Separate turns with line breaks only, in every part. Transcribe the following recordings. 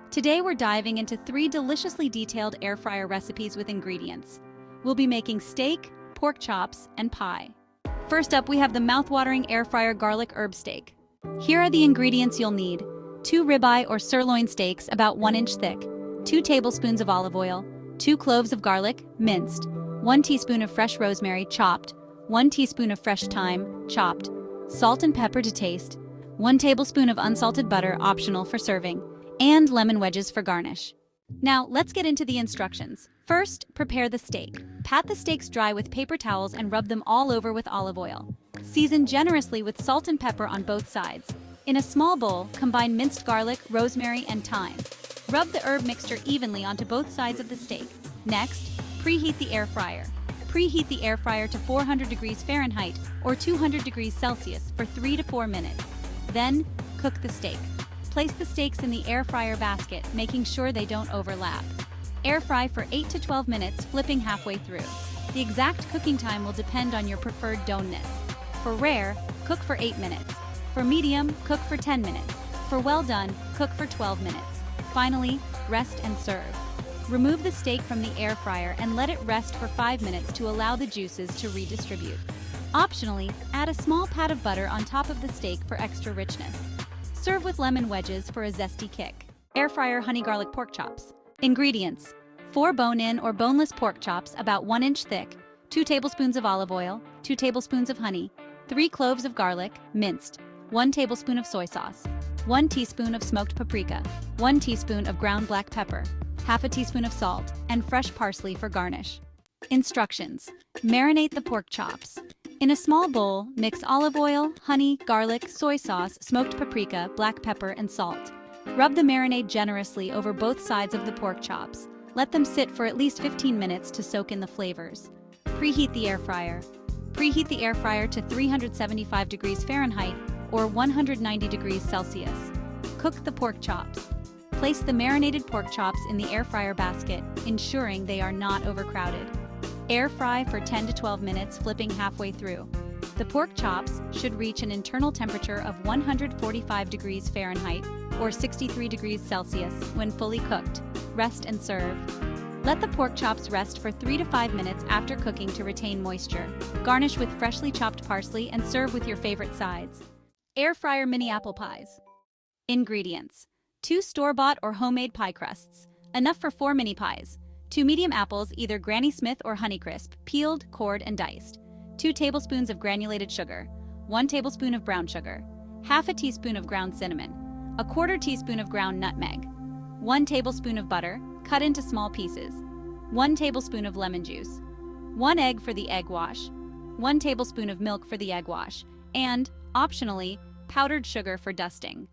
Today we're diving into 3 deliciously detailed air fryer recipes with ingredients. We'll be making steak, pork chops, and pie. First up, we have the mouth-watering air fryer garlic herb steak. Here are the ingredients you'll need. 2 ribeye or sirloin steaks about 1 inch thick, 2 tablespoons of olive oil, 2 cloves of garlic, minced, 1 teaspoon of fresh rosemary, chopped, 1 teaspoon of fresh thyme, chopped, salt and pepper to taste, 1 tablespoon of unsalted butter, optional for serving, and lemon wedges for garnish. Now, let's get into the instructions. First, prepare the steak. Pat the steaks dry with paper towels and rub them all over with olive oil. Season generously with salt and pepper on both sides. In a small bowl, combine minced garlic, rosemary, and thyme. Rub the herb mixture evenly onto both sides of the steak. Next, preheat the air fryer. Preheat the air fryer to 400 degrees Fahrenheit or 200 degrees Celsius for 3 to 4 minutes. Then, cook the steak. Place the steaks in the air fryer basket, making sure they don't overlap. Air fry for 8 to 12 minutes, flipping halfway through. The exact cooking time will depend on your preferred doneness. For rare, cook for 8 minutes. For medium, cook for 10 minutes. For well done, cook for 12 minutes. Finally, rest and serve. Remove the steak from the air fryer and let it rest for 5 minutes to allow the juices to redistribute. Optionally, add a small pat of butter on top of the steak for extra richness. Serve with lemon wedges for a zesty kick. Air fryer honey garlic pork chops. Ingredients: 4 bone-in or boneless pork chops about 1 inch thick, 2 tablespoons of olive oil, 2 tablespoons of honey, 3 cloves of garlic, minced, 1 tablespoon of soy sauce, 1 teaspoon of smoked paprika, 1 teaspoon of ground black pepper, half a teaspoon of salt, and fresh parsley for garnish. Instructions: marinate the pork chops. In a small bowl, mix olive oil, honey, garlic, soy sauce, smoked paprika, black pepper, and salt. Rub the marinade generously over both sides of the pork chops. Let them sit for at least 15 minutes to soak in the flavors. Preheat the air fryer. Preheat the air fryer to 375 degrees Fahrenheit or 190 degrees Celsius. Cook the pork chops. Place the marinated pork chops in the air fryer basket, ensuring they are not overcrowded. Air fry for 10 to 12 minutes, flipping halfway through. The pork chops should reach an internal temperature of 145 degrees Fahrenheit or 63 degrees Celsius when fully cooked. Rest and serve. Let the pork chops rest for 3 to 5 minutes after cooking to retain moisture. Garnish with freshly chopped parsley and serve with your favorite sides. Air fryer mini apple pies. Ingredients: 2 store-bought or homemade pie crusts, enough for 4 mini pies. 2 medium apples, either Granny Smith or Honeycrisp, peeled, cored, and diced. 2 tablespoons of granulated sugar. 1 tablespoon of brown sugar. Half a teaspoon of ground cinnamon. 1/4 teaspoon of ground nutmeg. 1 tablespoon of butter, cut into small pieces. 1 tablespoon of lemon juice. 1 egg for the egg wash. 1 tablespoon of milk for the egg wash. And, optionally, powdered sugar for dusting.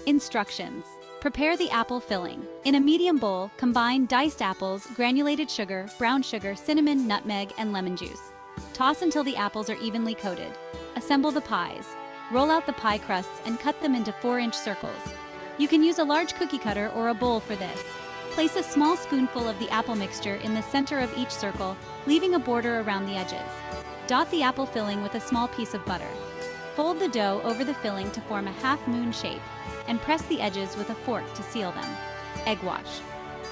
Instructions: prepare the apple filling. In a medium bowl, combine diced apples, granulated sugar, brown sugar, cinnamon, nutmeg, and lemon juice. Toss until the apples are evenly coated. Assemble the pies. Roll out the pie crusts and cut them into 4-inch circles. You can use a large cookie cutter or a bowl for this. Place a small spoonful of the apple mixture in the center of each circle, leaving a border around the edges. Dot the apple filling with a small piece of butter. Fold the dough over the filling to form a half-moon shape, and press the edges with a fork to seal them. Egg wash.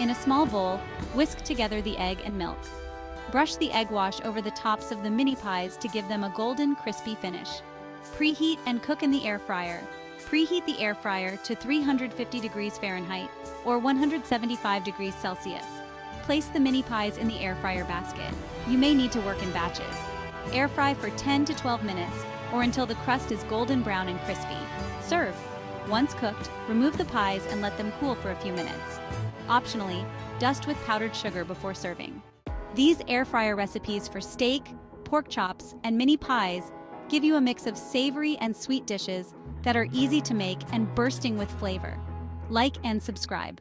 In a small bowl, whisk together the egg and milk. Brush the egg wash over the tops of the mini pies to give them a golden, crispy finish. Preheat and cook in the air fryer. Preheat the air fryer to 350 degrees Fahrenheit or 175 degrees Celsius. Place the mini pies in the air fryer basket. You may need to work in batches. Air fry for 10 to 12 minutes or until the crust is golden brown and crispy. Serve. Once cooked, remove the pies and let them cool for a few minutes. Optionally, dust with powdered sugar before serving. These air fryer recipes for steak, pork chops, and mini pies give you a mix of savory and sweet dishes that are easy to make and bursting with flavor. Like and subscribe.